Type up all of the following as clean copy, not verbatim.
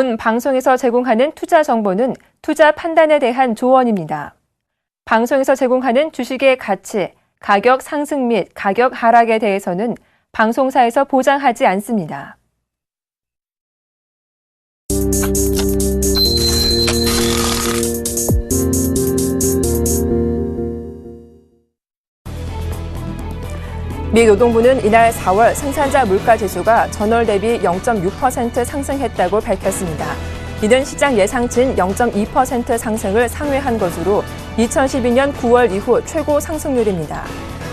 본 방송에서 제공하는 투자 정보는 투자 판단에 대한 조언입니다. 방송에서 제공하는 주식의 가치, 가격 상승 및 가격 하락에 대해서는 방송사에서 보장하지 않습니다. 미 노동부는 이날 4월 생산자 물가지수가 전월 대비 0.6% 상승했다고 밝혔습니다. 이는 시장 예상치인 0.2% 상승을 상회한 것으로 2012년 9월 이후 최고 상승률입니다.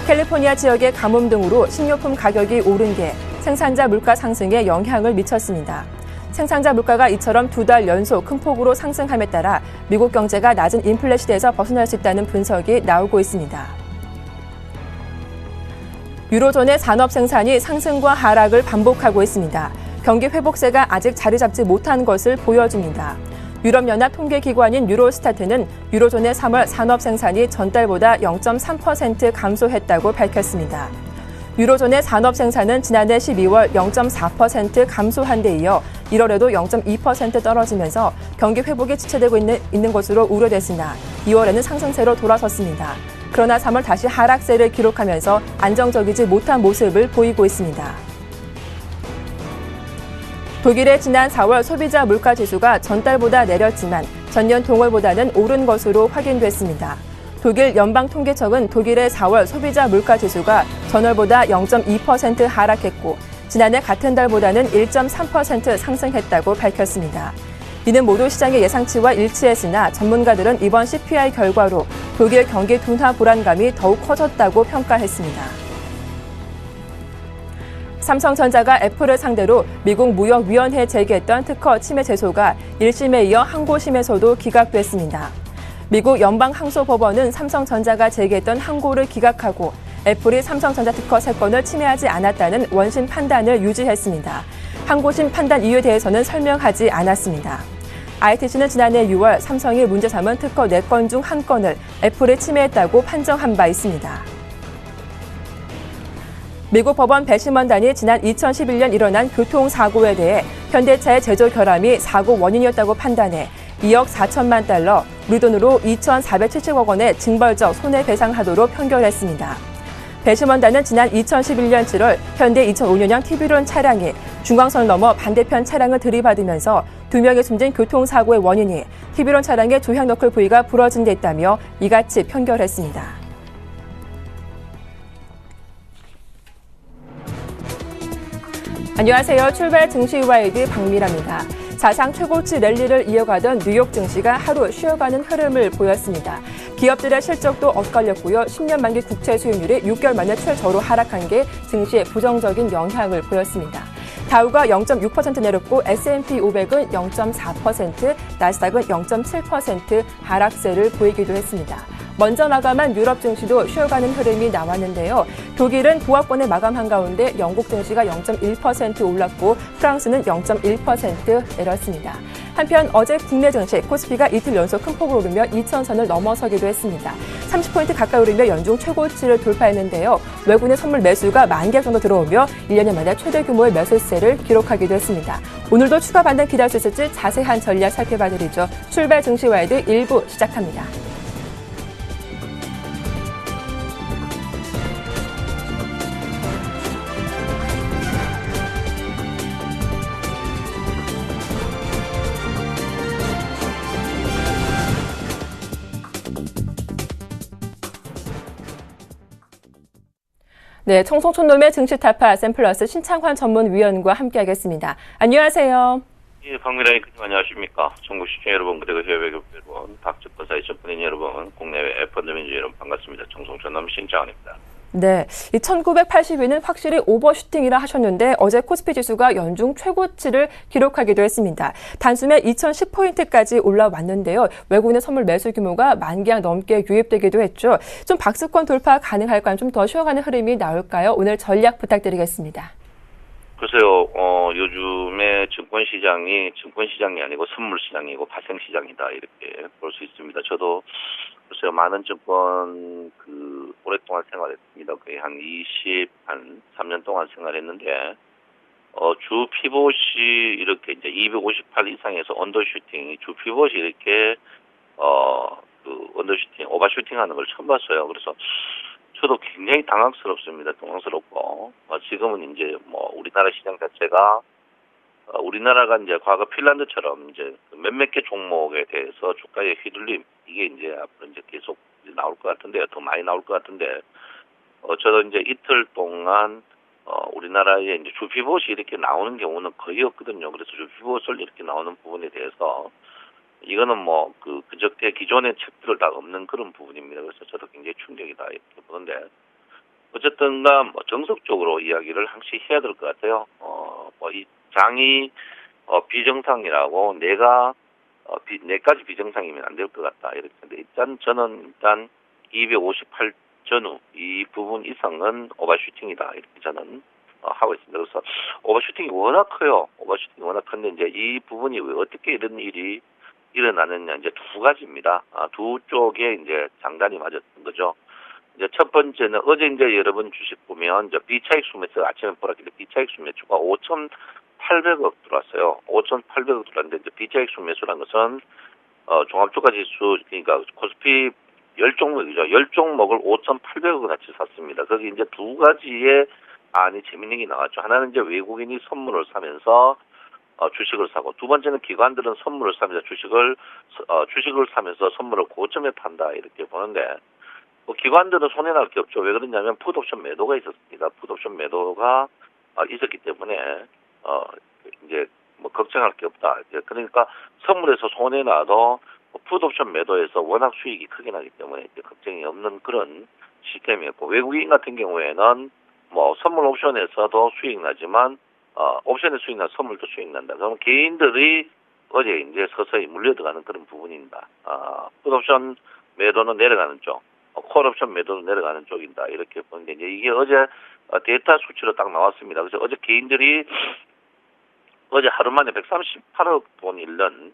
캘리포니아 지역의 가뭄 등으로 식료품 가격이 오른 게 생산자 물가 상승에 영향을 미쳤습니다. 생산자 물가가 이처럼 2달 연속 큰 폭으로 상승함에 따라 미국 경제가 낮은 인플레 시대에서 벗어날 수 있다는 분석이 나오고 있습니다. 유로존의 산업 생산이 상승과 하락을 반복하고 있습니다. 경기 회복세가 아직 자리 잡지 못한 것을 보여줍니다. 유럽연합 통계기관인 유로스타트는 유로존의 3월 산업 생산이 전달보다 0.3% 감소했다고 밝혔습니다. 유로존의 산업 생산은 지난해 12월 0.4% 감소한 데 이어 1월에도 0.2% 떨어지면서 경기 회복이 지체되고 있는 것으로 우려됐으나 2월에는 상승세로 돌아섰습니다. 그러나 3월 다시 하락세를 기록하면서 안정적이지 못한 모습을 보이고 있습니다. 독일의 지난 4월 소비자 물가지수가 전달보다 내렸지만 전년 동월보다는 오른 것으로 확인됐습니다. 독일 연방통계청은 독일의 4월 소비자 물가지수가 전월보다 0.2% 하락했고 지난해 같은 달보다는 1.3% 상승했다고 밝혔습니다. 이는 모두 시장의 예상치와 일치했으나 전문가들은 이번 CPI 결과로 독일 경기 둔화 불안감이 더욱 커졌다고 평가했습니다. 삼성전자가 애플을 상대로 미국 무역위원회에 제기했던 특허 침해 제소가 1심에 이어 항고심에서도 기각됐습니다. 미국 연방항소법원은 삼성전자가 제기했던 항고를 기각하고 애플이 삼성전자 특허 3건을 침해하지 않았다는 원심 판단을 유지했습니다. 항고심 판단 이유에 대해서는 설명하지 않았습니다. ITC는 지난해 6월 삼성이 문제 삼은 특허 4건 중 1건을 애플이 침해했다고 판정한 바 있습니다. 미국 법원 배심원단이 지난 2011년 일어난 교통사고에 대해 현대차의 제조 결함이 사고 원인이었다고 판단해 2억 4천만 달러, 우리 돈으로 2,470억 원의 징벌적 손해배상하도록 판결했습니다. 배심원단은 지난 2011년 7월 현대 2005년형 TV론 차량이 중앙선을 넘어 반대편 차량을 들이받으면서 2명이 숨진 교통사고의 원인이 TV론 차량의 조향너클 부위가 부러진 데 있다며 이같이 판결했습니다. 안녕하세요. 출발 증시와이드 박미라입니다. 사상 최고치 랠리를 이어가던 뉴욕 증시가 하루 쉬어가는 흐름을 보였습니다. 기업들의 실적도 엇갈렸고요. 10년 만기 국채 수익률이 6개월 만에 최저로 하락한 게 증시에 부정적인 영향을 보였습니다. 다우가 0.6% 내렸고 S&P 500은 0.4%, 나스닥은 0.7% 하락세를 보이기도 했습니다. 먼저 마감한 유럽 증시도 쉬어가는 흐름이 나왔는데요. 독일은 보합권에 마감한 가운데 영국 증시가 0.1% 올랐고 프랑스는 0.1% 내렸습니다. 한편 어제 국내 증시 코스피가 이틀 연속 큰 폭으로 오르며 2,000선을 넘어서기도 했습니다. 30포인트 가까이 오르며 연중 최고치를 돌파했는데요. 외국인 선물 매수가 10,000개 정도 들어오며 1년여 만에 최대 규모의 매수세를 기록하기도 했습니다. 오늘도 추가 반등 기대할 수 있을지 자세한 전략 살펴봐드리죠. 출발 증시와이드 1부 시작합니다. 네, 청송촌놈의 증시타파 샘플러스 신창환 전문위원과 함께하겠습니다. 안녕하세요. 예, 박미라님 안녕하십니까. 전국 시청 여러분 그리고 해외 외국 여러분, 박적권사의 전문인 여러분, 국내외 펀드민주 여러분 반갑습니다. 청송촌놈 신창환입니다. 네, 이 1980위는 확실히 오버슈팅이라 하셨는데 어제 코스피 지수가 연중 최고치를 기록하기도 했습니다. 단숨에 2010포인트까지 올라왔는데요. 외국인의 선물 매수 규모가 10,000개 넘게 유입되기도 했죠. 좀 박스권 돌파 가능할까요? 좀 더 쉬어가는 흐름이 나올까요? 오늘 전략 부탁드리겠습니다. 글쎄요, 요즘에 증권시장이 아니고 선물시장이고 파생시장이다 이렇게 볼 수 있습니다. 저도 글쎄요, 많은 증권 오랫동안 생활했습니다. 거의 한 3년 동안 생활했는데 주 피봇이 이렇게 이제 258 이상에서 언더슈팅이 주 피봇이 이렇게 언더슈팅, 오버슈팅 하는 걸 처음 봤어요. 그래서 저도 굉장히 당황스럽습니다. 당황스럽고, 지금은 이제 뭐 우리나라 시장 자체가 우리나라가 이제 과거 핀란드처럼 이제 몇몇 개 종목에 대해서 주가의 휘둘림, 이게 이제 앞으로 이제 계속 이제 나올 것 같은데요. 더 많이 나올 것 같은데, 저도 이제 이틀 동안 우리나라에 이제 주피봇이 이렇게 나오는 경우는 거의 없거든요. 그래서 주피봇을 이렇게 나오는 부분에 대해서 이거는 뭐 그저께 기존의 책들을 다 없는 그런 부분입니다. 그래서 저도 굉장히 충격이다 이렇게 보는데, 어쨌든가 뭐 정석적으로 이야기를 항시 해야 될 것 같아요. 뭐 이 장이 비정상이라고 내까지 비정상이면 안 될 것 같다 이렇게. 근데 저는 258 전후 이 부분 이상은 오버슈팅이다 이렇게 저는 하고 있습니다. 그래서 오버슈팅이 워낙 커요. 오버슈팅이 워낙 큰데 이제 이 부분이 왜 어떻게 이런 일이 일어나느냐, 이제 두 가지입니다. 두 쪽에 이제 장단이 맞았던 거죠. 이제 첫 번째는 어제 이제 여러분 주식 보면 이제 비차익 순매수 아침에 보라길래 비차익 순매수가 5,800억 들어왔어요. 5,800억 들어왔는데 이제 비차익 순매수라는 것은 종합주가지수, 그러니까 코스피 10종목이죠. 10종목을 5,800억 같이 샀습니다. 거기 이제 두 가지의 안이 재밌는 게 나왔죠. 하나는 이제 외국인이 선물을 사면서 주식을 사고, 두 번째는 기관들은 선물을 사면서 주식을 사면서 선물을 고점에 판다 이렇게 보는데, 기관들은 손해날 게 없죠. 왜 그러냐면 풋옵션 매도가 있었습니다. 풋옵션 매도가 있었기 때문에 이제 뭐 걱정할 게 없다. 그러니까 선물에서 손해나도 풋옵션 매도에서 워낙 수익이 크게 나기 때문에 이제 걱정이 없는 그런 시스템이었고, 외국인 같은 경우에는 뭐 선물 옵션에서도 수익 나지만 옵션에 수익 나 선물도 수익 난다. 그러면 개인들이 어제 이제 서서히 물려 들어가는 그런 부분입니다. 풋옵션 매도는 내려가는 쪽, 콜옵션 매도는 내려가는 쪽이다 이렇게 보는데, 이제 이게 어제 데이터 수치로 딱 나왔습니다. 그래서 어제 개인들이 어제 하루 만에 138억 돈 잃는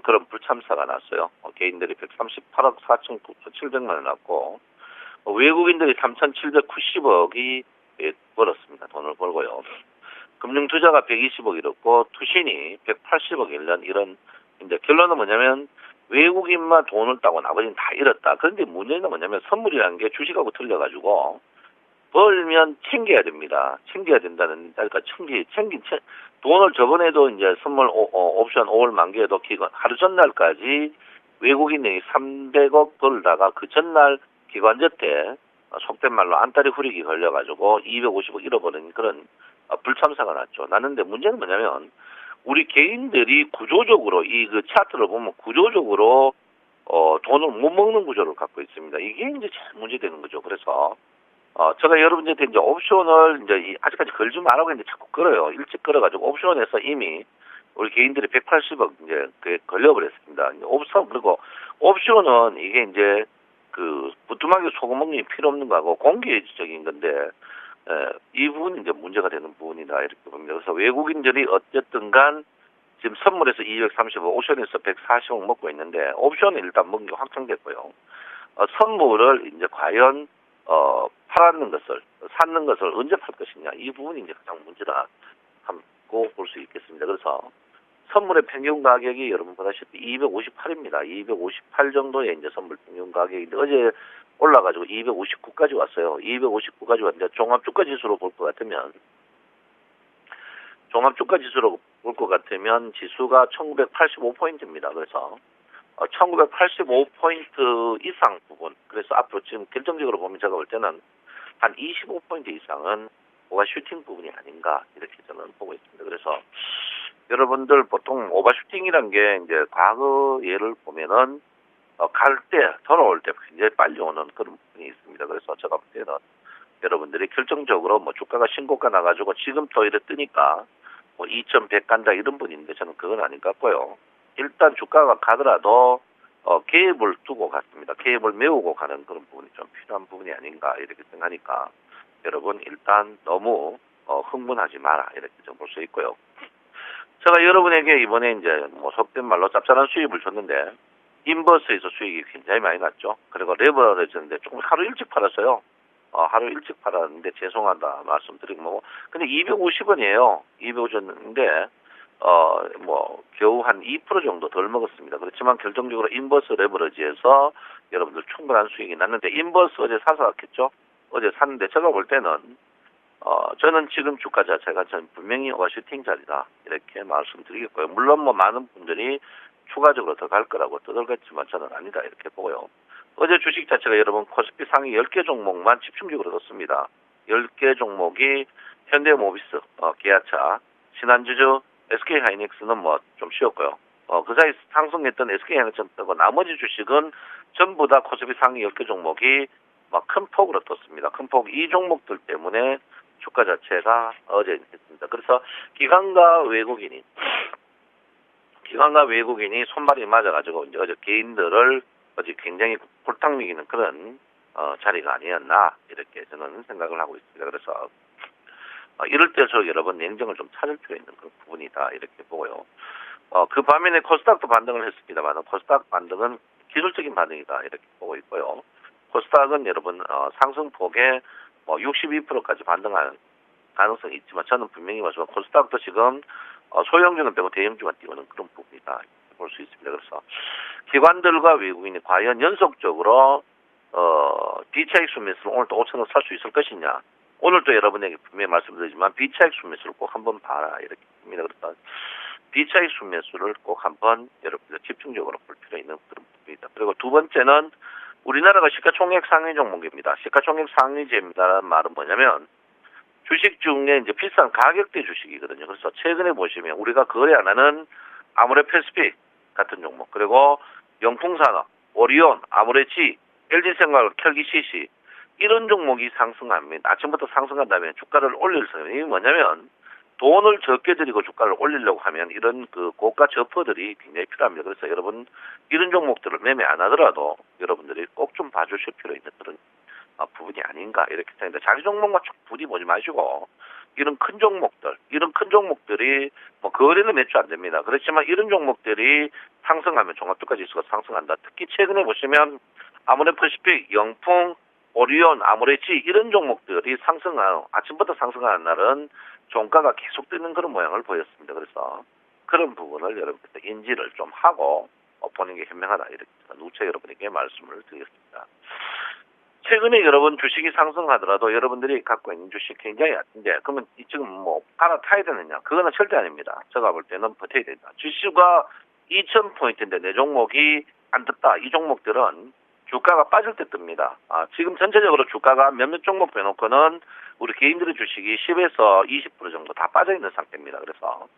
그런 불참사가 났어요. 개인들이 138억 4,700만 원 났고, 외국인들이 3,790억이 벌었습니다. 돈을 벌고요. 금융투자가 120억 잃었고, 투신이 180억 잃는 이런, 이제 결론은 뭐냐면, 외국인만 돈을 따고 나머지는 다 잃었다. 그런데 문제는 뭐냐면, 선물이라는 게 주식하고 틀려가지고, 벌면 챙겨야 됩니다. 챙겨야 된다는, 그러니까 돈을 저번에도 이제 선물 옵션 5월 만기에도 기관, 하루 전날까지 외국인이 300억 벌다가 그 전날 기관제 때 속된 말로 안달이 후리기 걸려가지고 250억 잃어버린 그런 불참사가 났죠. 났는데 문제는 뭐냐면, 우리 개인들이 구조적으로 그 차트를 보면 구조적으로 돈을 못 먹는 구조를 갖고 있습니다. 이게 이제 제일 문제되는 거죠. 그래서 제가 여러분들한테 이제 옵션을 이제 아직까지 걸지 말라고 했는데 자꾸 걸어요. 일찍 걸어가지고 옵션에서 이미 우리 개인들이 180억 이제 걸려버렸습니다. 그리고 옵션은 이게 이제 부뚜막에 소금 먹는 게 필요 없는 거하고 공개적인 건데, 이 부분이 이제 문제가 되는 부분이다 이렇게 봅니다. 그래서 외국인들이 어쨌든 간 지금 선물에서 235, 옵션에서 140억 먹고 있는데, 옵션은 일단 먹는 게 확정됐고요. 선물을 이제 과연 샀는 것을 언제 팔 것이냐, 이 부분이 이제 가장 문제다 하고 볼 수 있겠습니다. 그래서 선물의 평균 가격이 여러분 보다시피 258입니다. 258 정도의 이제 선물 평균 가격인데, 어제 올라가지고 259까지 왔어요. 259까지 왔는데, 종합주가지수로 볼 것 같으면 지수가 1985포인트입니다. 그래서 1985포인트 이상 부분, 그래서 앞으로 지금 결정적으로 보면 제가 볼 때는 한 25포인트 이상은 오버슈팅 부분이 아닌가 이렇게 저는 보고 있습니다. 그래서 여러분들 보통 오버슈팅이란 게 이제 과거 예를 보면은 돌아올 때 굉장히 빨리 오는 그런 부분이 있습니다. 그래서 제가 볼 때는 여러분들이 결정적으로 뭐 주가가 신고가 나가지고 지금 또 이래 뜨니까 뭐 2,100 간다 이런 분인데, 저는 그건 아닌 것 같고요. 일단 주가가 가더라도 개입을 두고 갔습니다. 개입을 메우고 가는 그런 부분이 좀 필요한 부분이 아닌가 이렇게 생각하니까, 여러분 일단 너무 흥분하지 마라 이렇게 좀 볼 수 있고요. 제가 여러분에게 이번에 이제 뭐 속된 말로 짭짤한 수입을 줬는데, 인버스에서 수익이 굉장히 많이 났죠. 그리고 레버리지인데 조금 하루 일찍 팔았어요. 하루 일찍 팔았는데 죄송하다 말씀드리고 뭐 근데 250원이에요. 250원인데 뭐 겨우 한 2% 정도 덜 먹었습니다. 그렇지만 결정적으로 인버스 레버리지에서 여러분들 충분한 수익이 났는데 인버스 어제 사서 왔겠죠? 어제 샀는데 제가 볼 때는 저는 지금 주가 자체가 전 분명히 오버슈팅 자리다 이렇게 말씀드리겠고요. 물론 뭐 많은 분들이 추가적으로 더 갈 거라고 떠들겠지만 저는 아니다 이렇게 보고요. 어제 주식 자체가 여러분 코스피 상위 10개 종목만 집중적으로 떴습니다. 10개 종목이 현대모비스, 기아차, 지난주 SK하이닉스는 뭐 좀 쉬었고요. 그 사이 상승했던 SK하이닉스는 뜨고 나머지 주식은 전부 다 코스피 상위 10개 종목이 막 큰 폭으로 떴습니다. 큰 폭 이 종목들 때문에 주가 자체가 어제 했습니다. 그래서 기관과 외국인이 손발이 맞아가지고 이제 어제 개인들을 어제 굉장히 골탕 먹이는 그런 자리가 아니었나 이렇게 저는 생각을 하고 있습니다. 그래서 이럴 때 저 여러분 냉정을 좀 찾을 필요 있는 그런 부분이다 이렇게 보고요. 그 반면에 코스닥도 반등을 했습니다만 코스닥 반등은 기술적인 반응이다 이렇게 보고 있고요. 코스닥은 여러분 상승폭에 62%까지 반등할 가능성이 있지만 저는 분명히 말씀드리면 코스닥도 지금 소형주는 빼고 대형주만 띄우는 그런 부분이다 볼 수 있습니다. 그래서 기관들과 외국인이 과연 연속적으로 비차익 순매수를 오늘 또 5천원 살 수 있을 것이냐. 오늘도 여러분에게 분명히 말씀드리지만 비차익 순매수를 꼭 한번 봐라 이렇게 봅니다. 그래서 비차익 순매수를 꼭 한번 여러분들 집중적으로 볼 필요 있는 그런 부분이다. 그리고 두 번째는 우리나라가 시가총액 상위 종목입니다. 시가총액 상위제입니다라는 말은 뭐냐면 주식 중에 이제 비싼 가격대 주식이거든요. 그래서 최근에 보시면 우리가 거래 안 하는 아모레패시픽 같은 종목, 그리고 영풍산업, 오리온, 아모레지, LG생활, 켈기CC 이런 종목이 상승합니다. 아침부터 상승한다면 주가를 올릴 수 있는 이게 뭐냐면 돈을 적게 들이고 주가를 올리려고 하면 이런 그 고가 저퍼들이 굉장히 필요합니다. 그래서 여러분 이런 종목들을 매매 안 하더라도 여러분들이 꼭 좀 봐주실 필요 있는 그런 부분이 아닌가 이렇게 생각합니다. 자기 종목만 쭉 부디 보지 마시고 이런 큰 종목들이 뭐 거래는 매출 안 됩니다. 그렇지만 이런 종목들이 상승하면 종합주가지수가 상승한다. 특히 최근에 보시면 아모레퍼시픽, 영풍, 오리온, 아모레지 이런 종목들이 아침부터 상승하는 날은 종가가 계속 뜨는 그런 모양을 보였습니다. 그래서 그런 부분을 여러분들 인지를 좀 하고 보는 게 현명하다 이렇게 누차 여러분에게 말씀을 드리겠습니다. 최근에 여러분 주식이 상승하더라도 여러분들이 갖고 있는 주식 굉장히 얕은데 그러면 지금 뭐 갈아타야 되느냐? 그거는 절대 아닙니다. 제가 볼 때는 버텨야 된다. 지수가 2,000포인트인데 내 종목이 안 떴다. 이 종목들은 주가가 빠질 때 뜹니다. 지금 전체적으로 주가가 몇몇 종목 빼놓고는 우리 개인들의 주식이 10에서 20% 정도 다 빠져있는 상태입니다. 그래서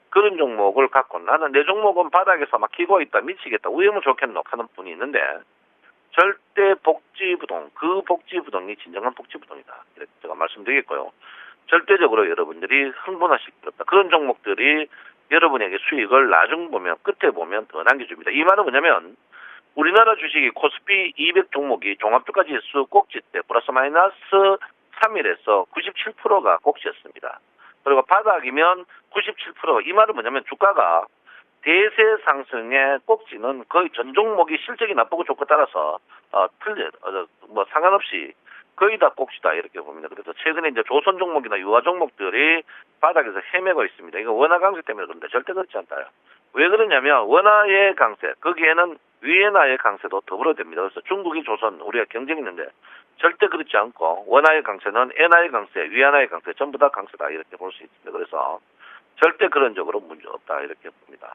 그런 종목을 갖고 나는 내 종목은 바닥에서 막 기고 있다, 미치겠다, 우영은 좋겠노 하는 분이 있는데 절대 복지부동, 그 복지부동이 진정한 복지부동이다. 이렇게 제가 말씀드리겠고요. 절대적으로 여러분들이 흥분하실 필요 없다. 그런 종목들이 여러분에게 수익을 나중 보면, 끝에 보면 더 남겨줍니다. 이 말은 뭐냐면 우리나라 주식이 코스피 200 종목이 종합주가지수 꼭지 때 플러스 마이너스 3일에서 97%가 꼭지였습니다. 그리고 바닥이면 97%. 이 말은 뭐냐면 주가가 대세 상승의 꼭지는 거의 전 종목이 실적이 나쁘고 좋고 따라서 뭐 상관없이 거의 다 꼭지다 이렇게 봅니다. 그래서 최근에 이제 조선 종목이나 유화 종목들이 바닥에서 헤매고 있습니다. 이거 원화 강세 때문에 그런데 절대 그렇지 않다요. 왜 그러냐면 원화의 강세, 거기에는 위엔화의 강세도 더불어 됩니다. 그래서 중국이 조선 우리가 경쟁이 있는데 절대 그렇지 않고 원화의 강세는 엔화의 강세, 위안화의 강세 전부 다 강세다 이렇게 볼 수 있습니다. 그래서 절대 그런 적으로 문제 없다 이렇게 봅니다.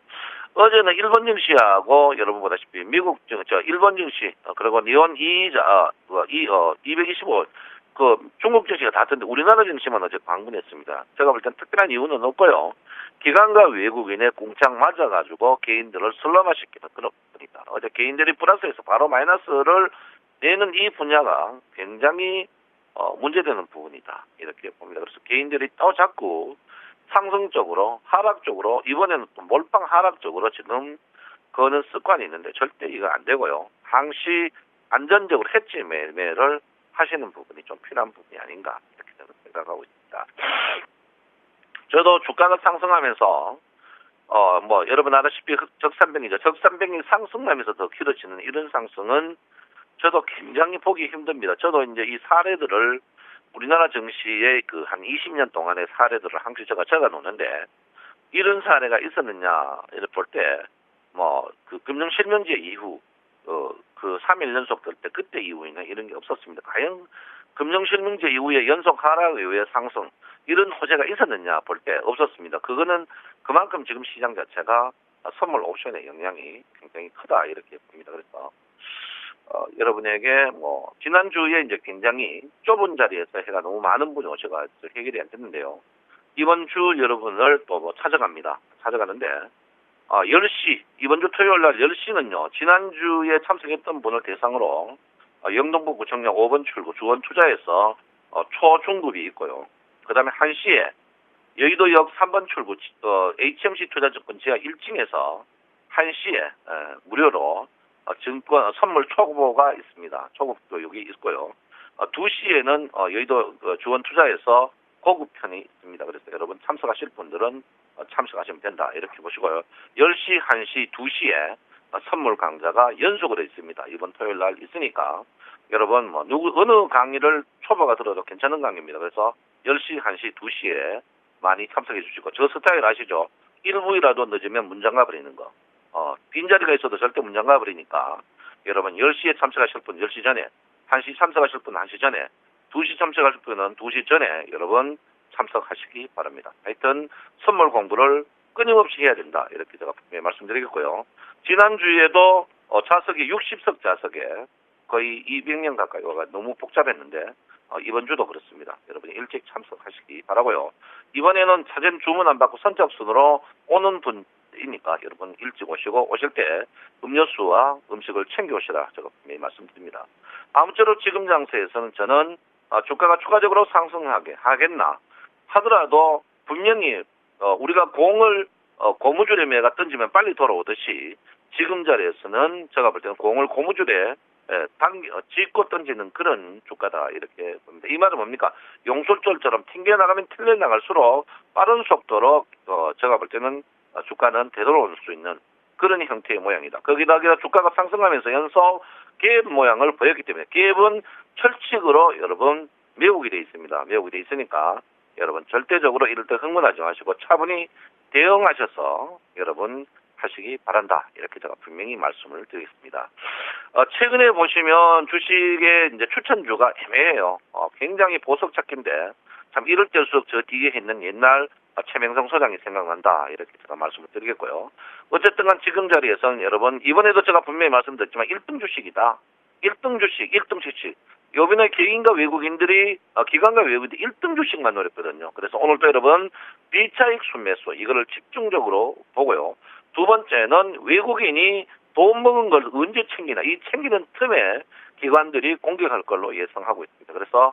어제는 일본 증시하고 여러분 보다시피 미국 일본 증시 그리고 니온 225 그 중국 증시가 다 떴는데 우리나라 증시만 어제 방문했습니다. 제가 볼 땐 특별한 이유는 없고요. 기관과 외국인의 공창 맞아가지고 개인들을 슬럼화시키는 그런 부분이다. 어제 개인들이 플러스에서 바로 마이너스를 내는 이 분야가 굉장히 문제되는 부분이다 이렇게 봅니다. 그래서 개인들이 또 자꾸 상승적으로 하락적으로 이번에는 또 몰빵 하락적으로 지금 거는 습관이 있는데 절대 이거 안 되고요. 항시 안전적으로 해지 매매를 하시는 부분이 좀 필요한 부분이 아닌가 이렇게 저는 생각하고 있습니다. 저도 주가가 상승하면서 뭐 여러분 아시다시피 적산병이죠. 적산병이 상승하면서 더 길어지는 이런 상승은 저도 굉장히 보기 힘듭니다. 저도 이제 이 사례들을 우리나라 정치의 그 한 20년 동안의 사례들을 항상 제가 적어 놓는데 이런 사례가 있었느냐 이렇게 볼 때 뭐 그 금융실명제 이후 그 3일 연속 될 때 그때 이후에는 이런 게 없었습니다. 과연 금융실명제 이후에 연속 하락에 의해 상승 이런 호재가 있었느냐 볼 때 없었습니다. 그거는 그만큼 지금 시장 자체가 선물 옵션의 영향이 굉장히 크다 이렇게 봅니다. 그래서 여러분에게 뭐 지난주에 이제 굉장히 좁은 자리에서 해가 너무 많은 분이 오셔가 해결이 안 됐는데요. 이번 주 여러분을 또 뭐 찾아갑니다. 찾아가는데 10시 이번 주 토요일 날 10시는요. 지난주에 참석했던 분을 대상으로 영등포 구청역 5번 출구 주원 투자에서 초중급이 있고요. 그다음에 1시에 여의도역 3번 출구 HMC 투자증권 지하 1층에서 1시에 무료로 증권 선물 초보가 있습니다. 초급 교육이 있고요. 2시에는 여의도 주원 투자에서 고급 편이 있습니다. 그래서 여러분 참석하실 분들은 참석하시면 된다 이렇게 보시고요. 10시, 1시, 2시에 선물 강좌가 연속으로 있습니다. 이번 토요일 날 있으니까 여러분 뭐 어느 강의를 초보가 들어도 괜찮은 강의입니다. 그래서 10시, 1시, 2시에 많이 참석해 주시고 저 스타일 아시죠? 1부이라도 늦으면 문장가 버리는 거. 빈자리가 있어도 절대 문장가 버리니까 여러분 10시에 참석하실 분 10시 전에 1시 참석하실 분 1시 전에 2시 참석하실 분은 2시 전에 여러분 참석하시기 바랍니다. 하여튼 선물 공부를 끊임없이 해야 된다. 이렇게 제가 분명히 말씀드리겠고요. 지난주에도 좌석이 60석 좌석에 거의 200명 가까이 와가 너무 복잡했는데 이번 주도 그렇습니다. 여러분이 일찍 참석하시기 바라고요. 이번에는 사전 주문 안 받고 선착순으로 오는 분이니까 여러분 일찍 오시고 오실 때 음료수와 음식을 챙겨 오시라 제가 분명히 말씀드립니다. 아무쪼록 지금 장세에서는 저는 주가가 추가적으로 상승하겠나 하더라도 분명히 우리가 공을 고무줄에 매가 던지면 빨리 돌아오듯이 지금 자리에서는 제가 볼 때는 공을 고무줄에 짚고 던지는 그런 주가다 이렇게 봅니다. 이 말은 뭡니까? 용술줄처럼 튕겨나가면 튕겨나갈수록 빠른 속도로 제가 볼 때는 주가는 되돌아올 수 있는 그런 형태의 모양이다. 거기다가 주가가 상승하면서 연속 갭 모양을 보였기 때문에 갭은 철칙으로 여러분 매국이 되어 있습니다. 매국이 되어 있으니까 여러분 절대적으로 이럴 때 흥분하지 마시고 차분히 대응하셔서 여러분 하시기 바란다. 이렇게 제가 분명히 말씀을 드리겠습니다. 최근에 보시면 주식의 이제 추천주가 애매해요. 굉장히 보석 찾기인데 참 이럴 때일수록 저 뒤에 있는 옛날 최명성 소장이 생각난다. 이렇게 제가 말씀을 드리겠고요. 어쨌든 간 지금 자리에서는 여러분 이번에도 제가 분명히 말씀드렸지만 1등 주식이다. 1등 주식, 1등 주식. 요번에 개인과 외국인들이 기관과 외국인들이 1등 주식만 노렸거든요. 그래서 오늘도 여러분 비차익 순매수 이거를 집중적으로 보고요. 두 번째는 외국인이 돈 먹은 걸 언제 챙기나 이 챙기는 틈에 기관들이 공격할 걸로 예상하고 있습니다. 그래서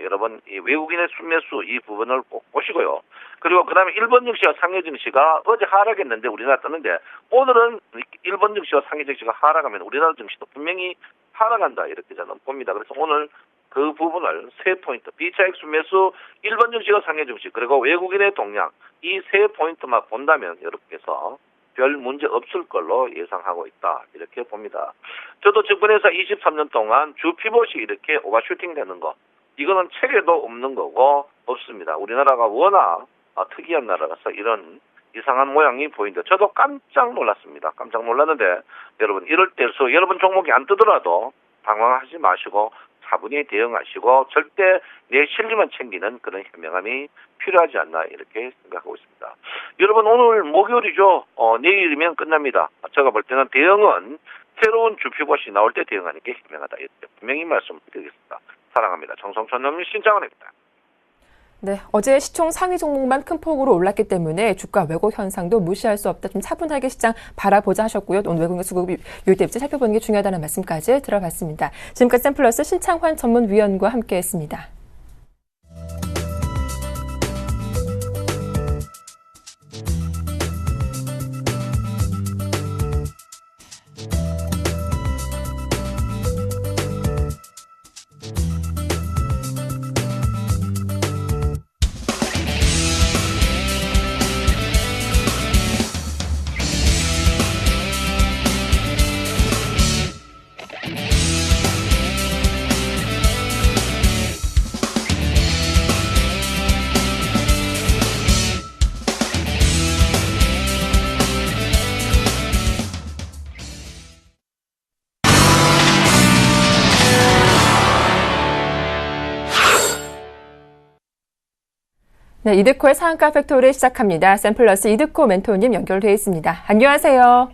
여러분 이 외국인의 순매수 이 부분을 꼭 보시고요. 그리고 그다음에 일본 증시와 상해 증시가 어제 하락했는데 우리나라 떴는데 오늘은 일본 증시와 상해 증시가 하락하면 우리나라 증시도 분명히 하락한다 이렇게 저는 봅니다. 그래서 오늘 그 부분을 3포인트 비차익 순매수 일본 증시와 상해 증시 그리고 외국인의 동향 이 3포인트만 본다면 여러분께서 별 문제 없을 걸로 예상하고 있다. 이렇게 봅니다. 저도 증권회사 23년 동안 주 피봇이 이렇게 오버슈팅 되는 거 이거는 책에도 없는 거고 없습니다. 우리나라가 워낙 특이한 나라라서 이런 이상한 모양이 보인다. 저도 깜짝 놀랐습니다. 깜짝 놀랐는데 여러분 이럴 때일수록 여러분 종목이 안 뜨더라도 당황하지 마시고 차분히 대응하시고 절대 내 실리만 챙기는 그런 현명함이 필요하지 않나 이렇게 생각하고 있습니다. 여러분 오늘 목요일이죠. 내일이면 끝납니다. 제가 볼 때는 대응은 새로운 주피봇이 나올 때 대응하는 게 현명하다. 이렇게 분명히 말씀드리겠습니다. 사랑합니다. 정성천남님 신창원입니다. 네, 어제 시총 상위 종목만 큰 폭으로 올랐기 때문에 주가 왜곡 현상도 무시할 수 없다. 좀 차분하게 시장 바라보자 하셨고요. 오늘 외국인 수급 요일 입지 살펴보는 게 중요하다는 말씀까지 들어봤습니다. 지금까지 샘플러스 신창환 전문위원과 함께했습니다. 네, 이드코의 상한가 팩토리 시작합니다. 샘플러스 이드코 멘토님 연결돼 있습니다. 안녕하세요.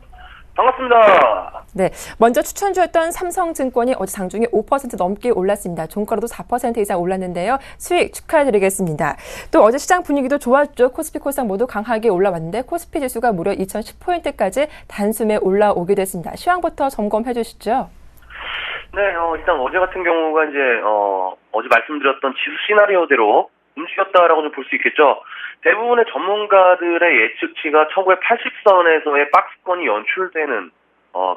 반갑습니다. 네, 먼저 추천주였던 삼성증권이 어제 장중에 5% 넘게 올랐습니다. 종가로도 4% 이상 올랐는데요. 수익 축하드리겠습니다. 또 어제 시장 분위기도 좋았죠. 코스피, 코스닥 모두 강하게 올라왔는데 코스피 지수가 무려 2010포인트까지 단숨에 올라오게 됐습니다. 시황부터 점검해 주시죠. 네, 일단 어제 같은 경우가 이제 어제 말씀드렸던 지수 시나리오대로 움직였다라고 좀 볼 수 있겠죠. 대부분의 전문가들의 예측치가 1980선에서의 박스권이 연출되는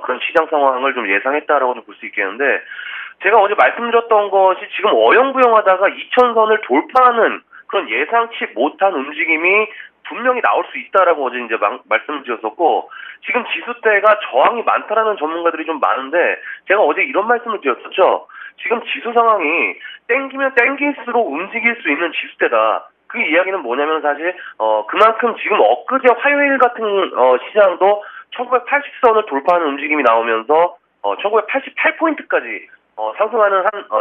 그런 시장 상황을 좀 예상했다라고 좀 볼 수 있겠는데, 제가 어제 말씀드렸던 것이 지금 어영부영하다가 2000선을 돌파하는 그런 예상치 못한 움직임이 분명히 나올 수 있다라고 어제 이제 말씀을 드렸었고, 지금 지수대가 저항이 많다라는 전문가들이 좀 많은데, 제가 어제 이런 말씀을 드렸었죠. 지금 지수 상황이 땡기면 땡길수록 움직일 수 있는 지수대다. 그 이야기는 뭐냐면 사실 그만큼 지금 엊그제 화요일 같은 시장도 1980선을 돌파하는 움직임이 나오면서 1988포인트까지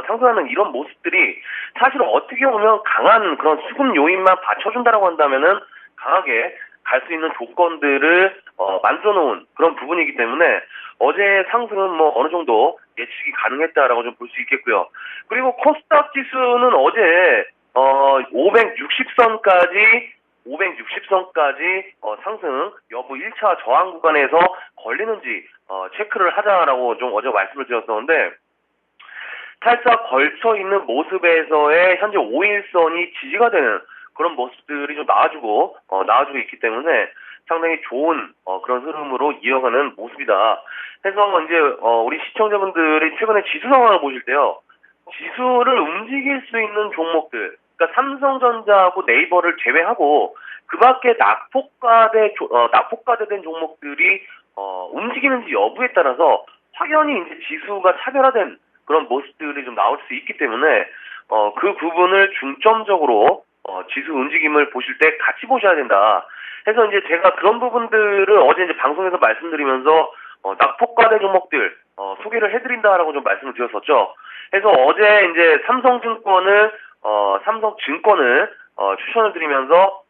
상승하는 이런 모습들이 사실 어떻게 보면 강한 그런 수급 요인만 받쳐준다라고 한다면은 강하게 갈 수 있는 조건들을 만들어 놓은 그런 부분이기 때문에 어제 상승은 뭐 어느 정도 예측이 가능했다라고 좀 볼 수 있겠고요. 그리고 코스닥 지수는 어제 560선까지 상승 여부 1차 저항 구간에서 걸리는지 체크를 하자라고 좀 어제 말씀을 드렸었는데, 살짝 걸쳐 있는 모습에서의 현재 5일선이 지지가 되는 그런 모습들이 좀 나와주고 있기 때문에 상당히 좋은 그런 흐름으로 이어가는 모습이다. 해서 이제 우리 시청자분들이 최근에 지수 상황을 보실 때요, 지수를 움직일 수 있는 종목들, 그러니까 삼성전자하고 네이버를 제외하고 그 밖에 낙폭과대된 종목들이 움직이는지 여부에 따라서 확연히 이제 지수가 차별화된 그런 모습들이 좀 나올 수 있기 때문에 그 부분을 중점적으로 지수 움직임을 보실 때 같이 보셔야 된다. 해서 이제 제가 그런 부분들을 어제 이제 방송에서 말씀드리면서 낙폭과대 종목들 소개를 해드린다라고 좀 말씀을 드렸었죠. 그래서 어제 이제 삼성증권을 추천을 드리면서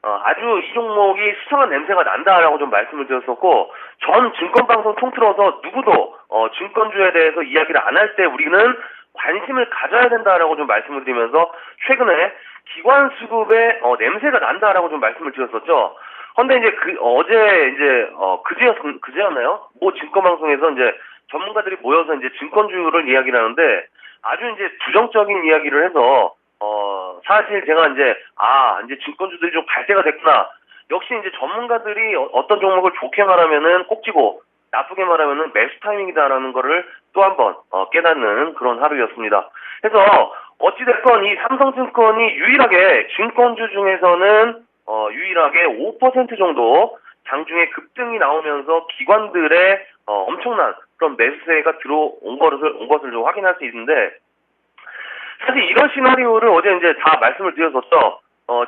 아주 이 종목이 수상한 냄새가 난다라고 좀 말씀을 드렸었고, 전 증권방송 통틀어서 누구도 증권주에 대해서 이야기를 안 할 때 우리는 관심을 가져야 된다라고 좀 말씀을 드리면서 최근에 기관 수급에 냄새가 난다라고 좀 말씀을 드렸었죠. 근데 이제 그제였나요? 뭐 증권방송에서 이제 전문가들이 모여서 이제 증권주를 이야기를 하는데 아주 이제 부정적인 이야기를 해서 사실 제가 이제 증권주들이 좀 갈 때가 됐구나. 역시 이제 전문가들이 어떤 종목을 좋게 말하면은 꼭지고 나쁘게 말하면은 매수 타이밍이다라는 거를 또 한 번 깨닫는 그런 하루였습니다. 그래서 어찌됐건 이 삼성증권이 유일하게 증권주 중에서는 유일하게 5% 정도 장중에 급등이 나오면서 기관들의 엄청난 그런 매수세가 들어온 것을 좀 확인할 수 있는데, 사실 이런 시나리오를 어제 이제 다 말씀을 드렸었죠.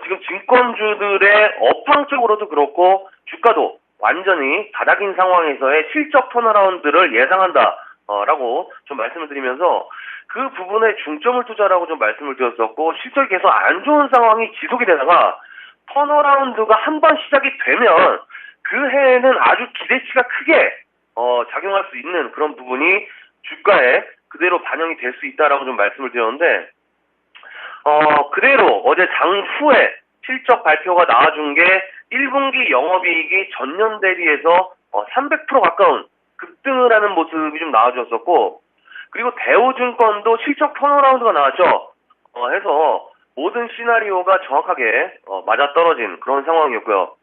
지금 증권주들의 업황 쪽으로도 그렇고 주가도 완전히 바닥인 상황에서의 실적 턴어라운드를 예상한다라고 좀 말씀을 드리면서 그 부분에 중점을 투자라고 좀 말씀을 드렸었고, 실적이 계속 안 좋은 상황이 지속이 되다가 턴어라운드가 한 번 시작이 되면 그 해에는 아주 기대치가 크게 작용할 수 있는 그런 부분이 주가에 그대로 반영이 될 수 있다라고 좀 말씀을 드렸는데, 그대로 어제 장후에 실적 발표가 나와준 게 1분기 영업이익이 전년 대비해서 300% 가까운 급등을 하는 모습이 좀 나와줬었고, 그리고 대우증권도 실적 턴어라운드가 나왔죠. 해서 모든 시나리오가 정확하게 맞아떨어진 그런 상황이었고요.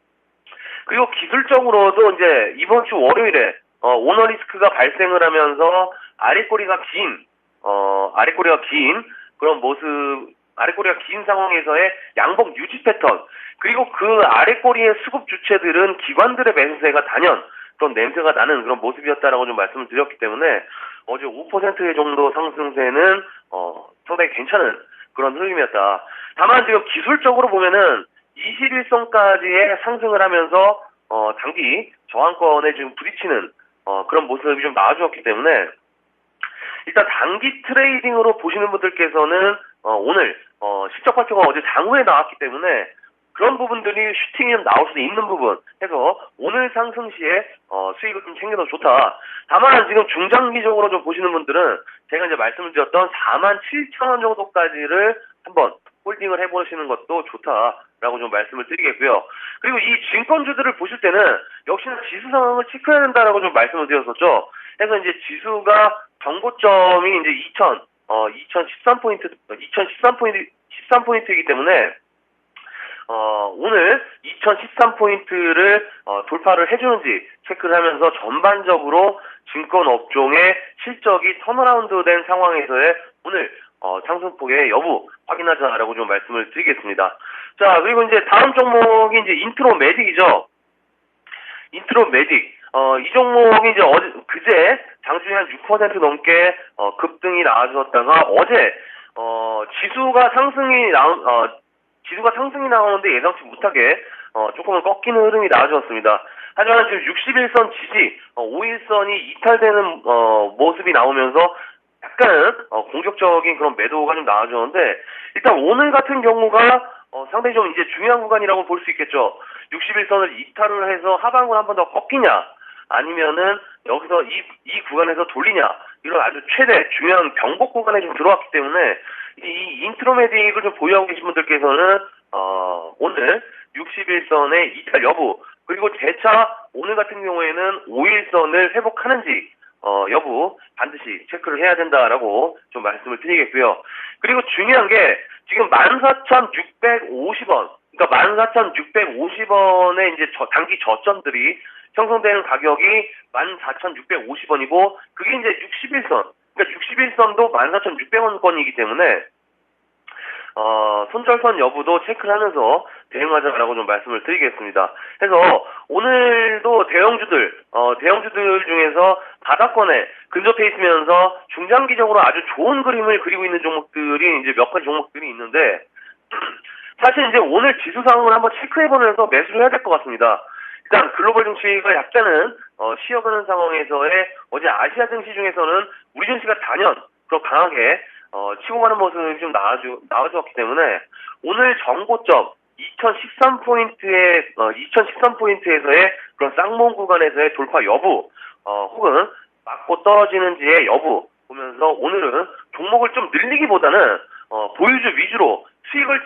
그리고 기술적으로도 이제 이번 주 월요일에 오너 리스크가 발생을 하면서 아랫꼬리가 긴 그런 모습, 아랫꼬리가 긴 상황에서의 양봉 유지 패턴, 그리고 그 아랫꼬리의 수급 주체들은 기관들의 매수세가 단연 그런 냄새가 나는 그런 모습이었다라고 좀 말씀을 드렸기 때문에 어제 5% 정도 상승세는 상당히 괜찮은 그런 흐름이었다. 다만 지금 기술적으로 보면은 21선까지의 상승을 하면서 단기 저항권에 지금 부딪히는 그런 모습이 좀 나와주었기 때문에 일단 단기 트레이딩으로 보시는 분들께서는 오늘 실적 발표가 어제 장후에 나왔기 때문에 그런 부분들이 슈팅이 좀 나올 수도 있는 부분 해서 오늘 상승 시에 수익을 좀 챙겨도 좋다. 다만 지금 중장기적으로 좀 보시는 분들은 제가 이제 말씀을 드렸던 47,000원 정도까지를 한번 홀딩을 해보시는 것도 좋다라고 좀 말씀을 드리겠고요. 그리고 이 증권주들을 보실 때는 역시나 지수 상황을 체크해야 된다라고 좀 말씀을 드렸었죠. 그래서 이제 지수가 정고점이 이제 2013포인트이기 때문에 오늘 2013포인트를 돌파를 해주는지 체크를 하면서 전반적으로 증권 업종의 실적이 턴어라운드 된 상황에서의 오늘 상승폭의 여부 확인하자라고 좀 말씀을 드리겠습니다. 자, 그리고 이제 다음 종목이 이제 인트로메딕이죠. 인트로메딕. 이 종목이 이제 그제 장중에 한 6% 넘게 급등이 나와주었다가 어제 지수가 상승이 나오는데 예상치 못하게 조금은 꺾이는 흐름이 나와주었습니다. 하지만 지금 61선 지지 5일선이 이탈되는 모습이 나오면서 약간은 공격적인 그런 매도가 좀 나와주는데 일단 오늘 같은 경우가 상당히 좀 이제 중요한 구간이라고 볼 수 있겠죠. 61선을 이탈을 해서 하방을 한 번 더 꺾이냐 아니면은 여기서 이 구간에서 돌리냐 이런 아주 최대 중요한 병복 구간에 좀 들어왔기 때문에 이 인트로메딕을 좀 보유하고 계신 분들께서는 오늘 61선의 이탈 여부 그리고 재차 오늘 같은 경우에는 5일선을 회복하는지 여부 반드시 체크를 해야 된다라고 좀 말씀을 드리겠고요. 그리고 중요한 게 지금 14,650원 그러니까 14,650원의 이제 단기 저점들이 형성되는 가격이 14,650원이고 그게 이제 61선 그러니까 61선도 14,600원권이기 때문에 손절선 여부도 체크를 하면서 대응하자라고 좀 말씀을 드리겠습니다. 그래서 오늘도 대형주들 중에서 바닥권에 근접해 있으면서 중장기적으로 아주 좋은 그림을 그리고 있는 종목들이 이제 몇 가지 종목들이 있는데 사실 이제 오늘 지수 상황을 한번 체크해보면서 매수를 해야 될 것 같습니다. 일단 글로벌 증시가 약간은 쉬어가는 상황에서의 어제 아시아 증시 중에서는 우리 증시가 단연 그런 강하게 치고 가는 모습이 좀 나와주었기 때문에 오늘 정고점 2013포인트에서의 그런 쌍봉 구간에서의 돌파 여부 혹은 맞고 떨어지는지의 여부 보면서 오늘은 종목을 좀 늘리기보다는 보유주 위주로 수익을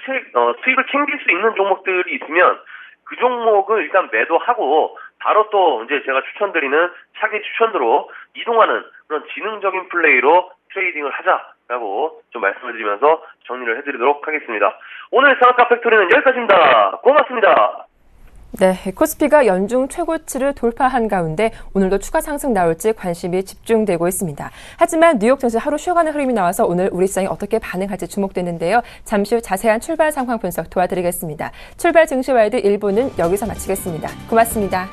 챙길 수 있는 종목들이 있으면 그 종목을 일단 매도하고 바로 또 이제 제가 추천드리는 차기 추천으로 이동하는 그런 지능적인 플레이로 트레이딩을 하자라고 좀 말씀을 드리면서 정리를 해드리도록 하겠습니다. 오늘 상한가 팩토리는 여기까지입니다. 고맙습니다. 네, 코스피가 연중 최고치를 돌파한 가운데 오늘도 추가 상승 나올지 관심이 집중되고 있습니다. 하지만 뉴욕 증시 하루 쉬어가는 흐름이 나와서 오늘 우리 시장이 어떻게 반응할지 주목되는데요. 잠시 후 자세한 출발 상황 분석 도와드리겠습니다. 출발 증시 와이드 1부는 여기서 마치겠습니다. 고맙습니다.